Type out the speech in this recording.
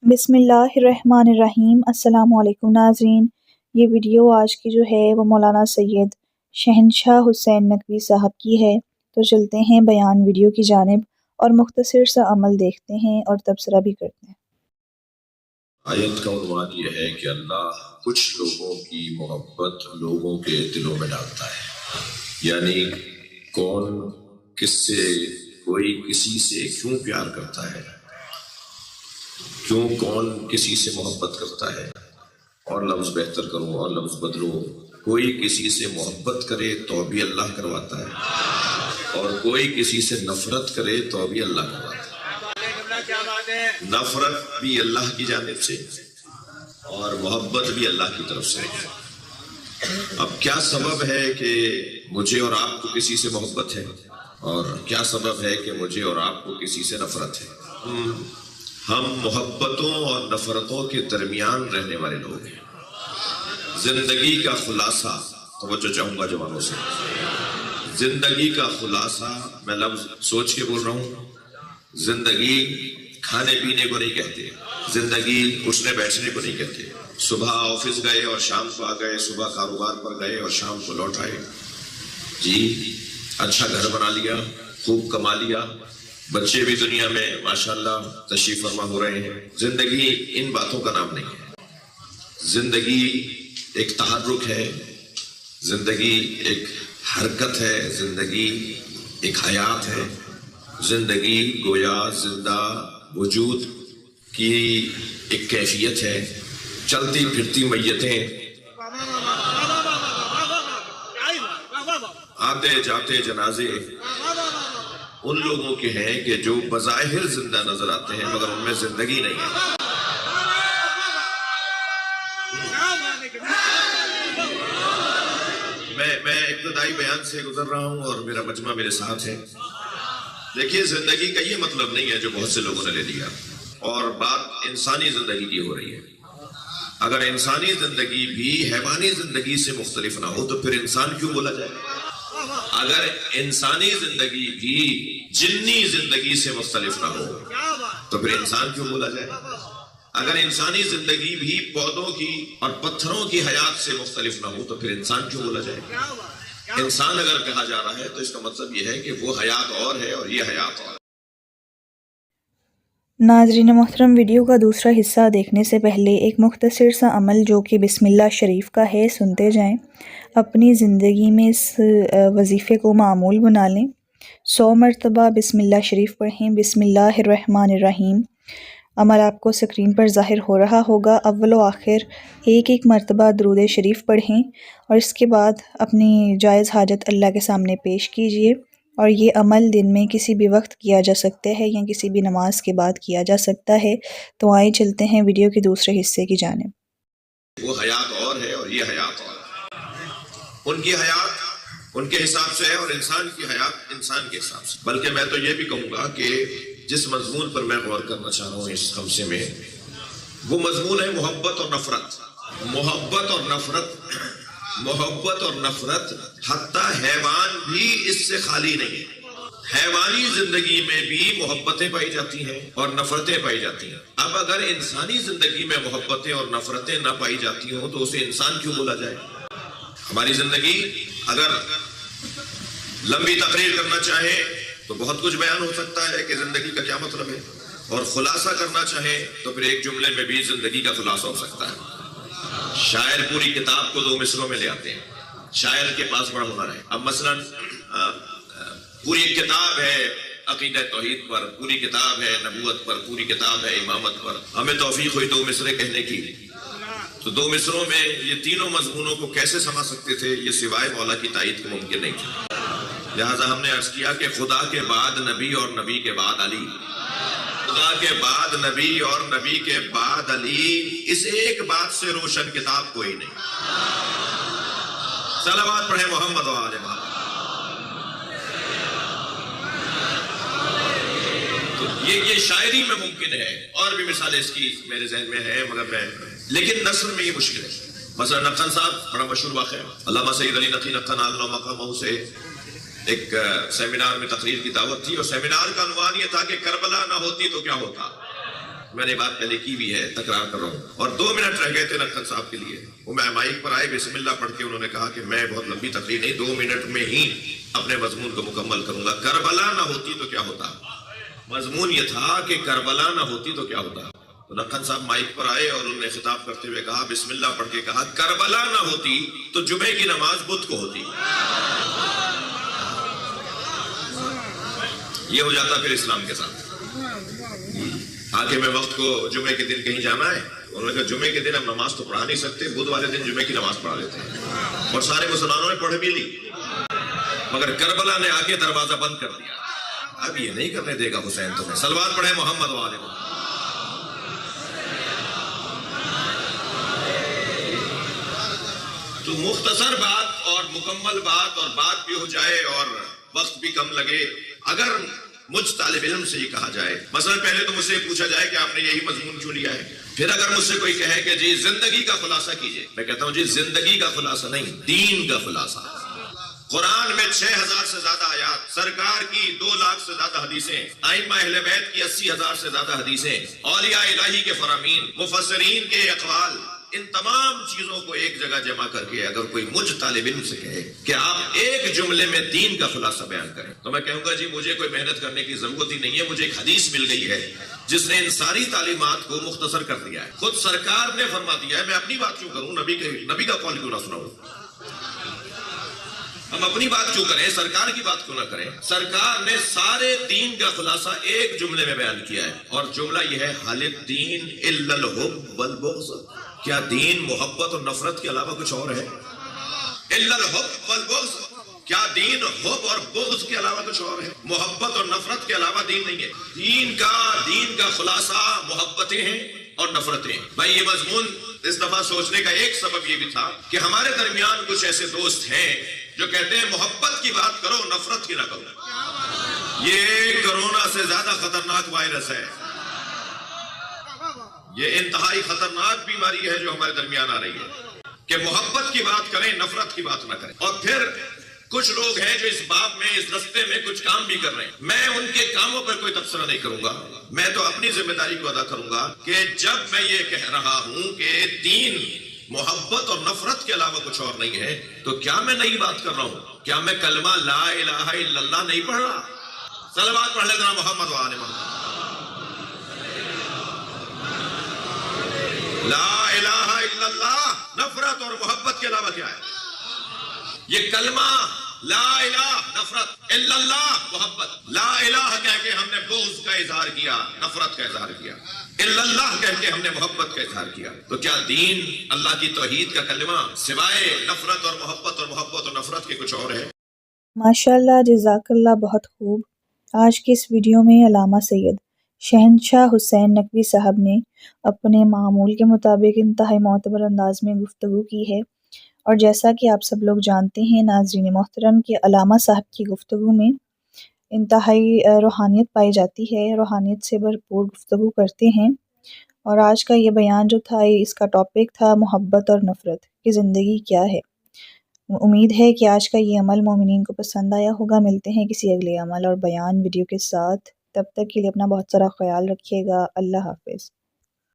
بسم اللہ الرحمن الرحیم۔ السلام علیکم ناظرین، یہ ویڈیو آج کی جو ہے وہ مولانا سید شہنشاہ حسین نقوی صاحب کی ہے۔ تو چلتے ہیں بیان ویڈیو کی جانب اور مختصر سا عمل دیکھتے ہیں اور تبصرہ بھی کرتے ہیں۔ آیت کا عنوان یہ ہے کہ اللہ کچھ لوگوں کی محبت لوگوں کے دلوں میں ڈالتا ہے، یعنی کون کس سے، کوئی کسی سے کیوں پیار کرتا ہے، کیوں کون کسی سے محبت کرتا ہے، اور لفظ بہتر کروں اور لفظ بدلوں، کوئی کسی سے محبت کرے تو بھی اللہ کرواتا ہے، اور کوئی کسی سے نفرت کرے تو بھی اللہ کرواتا ہے۔ نفرت بھی اللہ کی جانب سے اور محبت بھی اللہ کی طرف سے ہے۔ اب کیا سبب ہے کہ مجھے اور آپ کو کسی سے محبت ہے، اور کیا سبب ہے کہ مجھے اور آپ کو کسی سے نفرت ہے؟ ہم محبتوں اور نفرتوں کے درمیان رہنے والے لوگ ہیں۔ زندگی کا خلاصہ، توجہ چاہوں گا جوانوں سے، زندگی کا خلاصہ، میں لفظ سوچ کے بول رہا ہوں، زندگی کھانے پینے کو نہیں کہتے، زندگی اٹھنے بیٹھنے کو نہیں کہتے۔ صبح آفس گئے اور شام کو آ گئے، صبح کاروبار پر گئے اور شام کو لوٹ آئے، جی اچھا گھر بنا لیا، خوب کما لیا، بچے بھی دنیا میں ماشاءاللہ تشریف فرما ہو رہے ہیں۔ زندگی ان باتوں کا نام نہیں ہے۔ زندگی ایک تحرک ہے، زندگی ایک حرکت ہے، زندگی ایک حیات ہے، زندگی گویا زندہ وجود کی ایک کیفیت ہے۔ چلتی پھرتی میتیں، آتے جاتے جنازے ان لوگوں کے ہیں کہ جو بظاہر زندہ نظر آتے ہیں مگر ان میں زندگی نہیں ہے۔ میں ابتدائی بیان سے گزر رہا ہوں اور میرا مجمع میرے ساتھ ہے۔ دیکھیے، زندگی کا یہ مطلب نہیں ہے جو بہت سے لوگوں نے لے لیا، اور بات انسانی زندگی کی ہو رہی ہے۔ اگر انسانی زندگی بھی حیوانی زندگی سے مختلف نہ ہو تو پھر انسان کیوں بولا جائے؟ اگر انسانی زندگی بھی جنی زندگی سے مختلف نہ ہو تو پھر انسان کیوں بولا جائے؟ اگر انسانی زندگی بھی پودوں کی اور پتھروں کی حیات سے مختلف نہ ہو تو پھر انسان کیوں بولا جائے؟ انسان اگر کہا جا رہا ہے تو اس کا مطلب یہ ہے کہ وہ حیات اور ہے اور یہ حیات اور ہے۔ ناظرین محترم، ویڈیو کا دوسرا حصہ دیکھنے سے پہلے ایک مختصر سا عمل جو کہ بسم اللہ شریف کا ہے سنتے جائیں۔ اپنی زندگی میں اس وظیفے کو معمول بنا لیں۔ 100 مرتبہ بسم اللہ شریف پڑھیں۔ بسم اللہ الرحمن الرحیم۔ عمل آپ کو سکرین پر ظاہر ہو رہا ہوگا۔ اول و آخر ایک مرتبہ درود شریف پڑھیں اور اس کے بعد اپنی جائز حاجت اللہ کے سامنے پیش کیجیے۔ اور یہ عمل دن میں کسی بھی وقت کیا جا سکتا ہے یا کسی بھی نماز کے بعد کیا جا سکتا ہے۔ تو آئیں چلتے ہیں ویڈیو کے دوسرے حصے کی جانب۔ وہ حیات اور ہے اور یہ حیات اور ہے۔ ان کی حیات ان کے حساب سے ہے اور انسان کی حیات انسان کے حساب سے۔ بلکہ میں تو یہ بھی کہوں گا کہ جس مضمون پر میں غور کرنا چاہ رہا ہوں اس خمسے میں، وہ مضمون ہے محبت اور نفرت۔ محبت اور نفرت، محبت اور نفرت، حتیٰ حیوان بھی اس سے خالی نہیں ہے۔ حیوانی زندگی میں بھی محبتیں پائی جاتی ہیں اور نفرتیں پائی جاتی ہیں۔ اب اگر انسانی زندگی میں محبتیں اور نفرتیں نہ پائی جاتی ہوں تو اسے انسان کیوں بولا جائے؟ ہماری زندگی اگر لمبی تقریر کرنا چاہے تو بہت کچھ بیان ہو سکتا ہے کہ زندگی کا کیا مطلب ہے، اور خلاصہ کرنا چاہے تو پھر ایک جملے میں بھی زندگی کا خلاصہ ہو سکتا ہے۔ شاعر پوری کتاب کو 2 مصروں میں لے آتے ہیں، شاعر کے پاس بڑا ہنر ہے۔ اب مثلا پوری ایک کتاب ہے عقیدہ توحید پر، پوری کتاب ہے نبوت پر، پوری کتاب ہے امامت پر، ہمیں توفیق ہوئی 2 مصرے کہنے کی، تو 2 مصروں میں یہ تینوں مضمونوں کو کیسے سما سکتے تھے؟ یہ سوائے مولا کی تائید کو ممکن نہیں تھا۔ لہٰذا ہم نے عرض کیا کہ خدا کے بعد نبی اور نبی کے بعد علی، خدا کے بعد نبی اور نبی کے بعد علی، اس ایک بات سے روشن کتاب کوئی نہیں۔ صلوات پڑھیں محمد و آل محمد۔ تو یہ شاعری میں ممکن ہے، اور بھی مثالیں اس کی میرے ذہن میں ہے، مگر لیکن نثر میں یہ مشکل ہے۔ مثلا نقن صاحب بڑا مشہور واقعہ ہے، علامہ سید علی نقی نقن عالم مقامہ سے ایک سیمینار میں تقریر کی دعوت تھی، اور سیمینار کا عنوان یہ تھا کہ کربلا نہ ہوتی تو کیا ہوتا۔ میں نے بات پہلے کی بھی ہے، تکرار کر رہا ہوں، اور 2 منٹ رہ گئے تھے لکھن صاحب کے لیے، وہ میں مائک پر آئے، بسم اللہ پڑھ کے انہوں نے کہا کہ میں بہت لمبی تقریر نہیں، 2 منٹ میں ہی اپنے مضمون کو مکمل کروں گا۔ کربلا نہ ہوتی تو کیا ہوتا؟ مضمون یہ تھا کہ کربلا نہ ہوتی تو کیا ہوتا؟ تو لکھن صاحب مائک پر آئے اور انہوں نے خطاب کرتے ہوئے کہا، بسم اللہ پڑھ کے کہا، کربلا نہ ہوتی تو جمعے کی نماز بدھ کو ہوتی۔ یہ ہو جاتا پھر اسلام کے ساتھ۔ آگے میں وقت کو جمعے کے دن کہیں جانا ہے، انہوں نے کہا جمعے کے دن ہم نماز تو پڑھا نہیں سکتے، بدھ والے دن جمعے کی نماز پڑھا لیتے ہیں، اور سارے مسلمانوں نے پڑھ بھی لی، مگر کربلا نے آ کے دروازہ بند کر دیا۔ اب یہ نہیں کرنے دے گا حسین تمہیں۔ صلوات پڑھیں محمد وآل محمد۔ تو مختصر بات اور مکمل بات، اور بات بھی ہو جائے اور وقت بھی کم لگے، اگر مجھ طالب علم سے یہ کہا جائے، مثلا پہلے تو مجھ سے پوچھا جائے کہ آپ نے یہی مضمون کیوں لیا ہے، پھر اگر مجھ سے کوئی کہے کہ جی زندگی کا خلاصہ کیجئے، میں کہتا ہوں جی زندگی کا خلاصہ نہیں، دین کا خلاصہ۔ قرآن میں 6000 سے زیادہ آیات، سرکار کی 2 لاکھ سے زیادہ حدیثیں، ائمہ اہل بیت کی 80,000 سے زیادہ حدیثیں، اولیاء الہی کے فرامین، مفسرین کے اقوال، ان تمام چیزوں کو ایک جگہ جمع کر کے اگر کوئی مجھ طالب علم سے کہے کہ آپ ایک جملے میں دین کا خلاصہ بیان کریں، تو میں کہوں گا جی مجھے کوئی محنت کرنے کی ضرورت ہی نہیں ہے، مجھے ایک حدیث مل گئی ہے جس نے ان ساری تعلیمات کو مختصر کر دیا ہے، خود سرکار نے فرما دیا ہے۔ میں اپنی بات کیوں کروں، نبی کا قول کیوں نہ سناؤں؟ ہم اپنی بات کیوں کریں، سرکار کی بات کیوں نہ کریں؟ سرکار نے سارے دین کا خلاصہ ایک جملے میں بیان کیا ہے، اور جملہ یہ ہے، حل الدین الا الحب والبغض۔ کیا دین محبت اور نفرت کے علاوہ کچھ اور ہے؟ الا الحب والبغض، کیا دین حب اور بغض کے علاوہ کچھ اور ہے؟ محبت اور نفرت کے علاوہ دین نہیں ہے۔ دین کا خلاصہ محبتیں ہیں اور نفرتیں۔ بھائی یہ مضمون اس دفعہ سوچنے کا ایک سبب یہ بھی تھا کہ ہمارے درمیان کچھ ایسے دوست ہیں جو کہتے ہیں محبت کی بات کرو، نفرت کی نہ کرو۔ یہ کرونا سے زیادہ خطرناک وائرس ہے، یہ انتہائی خطرناک بیماری ہے جو ہمارے درمیان آ رہی ہے کہ محبت کی بات کریں، نفرت کی بات نہ کریں۔ اور پھر کچھ لوگ ہیں جو اس باب میں، اس رستے میں کچھ کام بھی کر رہے ہیں، میں ان کے کاموں پر کوئی تبصرہ نہیں کروں گا، میں تو اپنی ذمہ داری کو ادا کروں گا کہ جب میں یہ کہہ رہا ہوں کہ دین محبت اور نفرت کے علاوہ کچھ اور نہیں ہے، تو کیا میں نئی بات کر رہا ہوں؟ کیا میں کلمہ لا الہ الا اللہ نہیں پڑھ رہا؟ صلوات پڑھ لینا محمد وآل محمد۔ لا الہ الا اللہ، نفرت اور محبت کے علاوہ کیا ہے؟ یہ کلمہ لا الہ نفرت، الا اللہ محبت، لا الہ کہہ کے ہم نے بغض کا اظہار کیا، نفرت کا اظہار کیا، الا اللہ کہہ کے ہم نے محبت کا اظہار کیا۔ تو کیا دین اللہ کی توحید کا کلمہ سوائے نفرت اور محبت اور نفرت کے کچھ اور ہے؟ ماشاءاللہ، جزاک اللہ، بہت خوب۔ آج کی اس ویڈیو میں علامہ سید شہنشاہ حسین نقوی صاحب نے اپنے معمول کے مطابق انتہائی معتبر انداز میں گفتگو کی ہے، اور جیسا کہ آپ سب لوگ جانتے ہیں ناظرین محترم کہ علامہ صاحب کی گفتگو میں انتہائی روحانیت پائی جاتی ہے، روحانیت سے بھرپور گفتگو کرتے ہیں، اور آج کا یہ بیان جو تھا، اس کا ٹاپک تھا محبت اور نفرت کی زندگی کیا ہے۔ امید ہے کہ آج کا یہ عمل مومنین کو پسند آیا ہوگا۔ ملتے ہیں کسی اگلے عمل اور بیان ویڈیو کے ساتھ، تب تک کے لیے اپنا بہت سارا خیال رکھیے گا۔ اللہ حافظ۔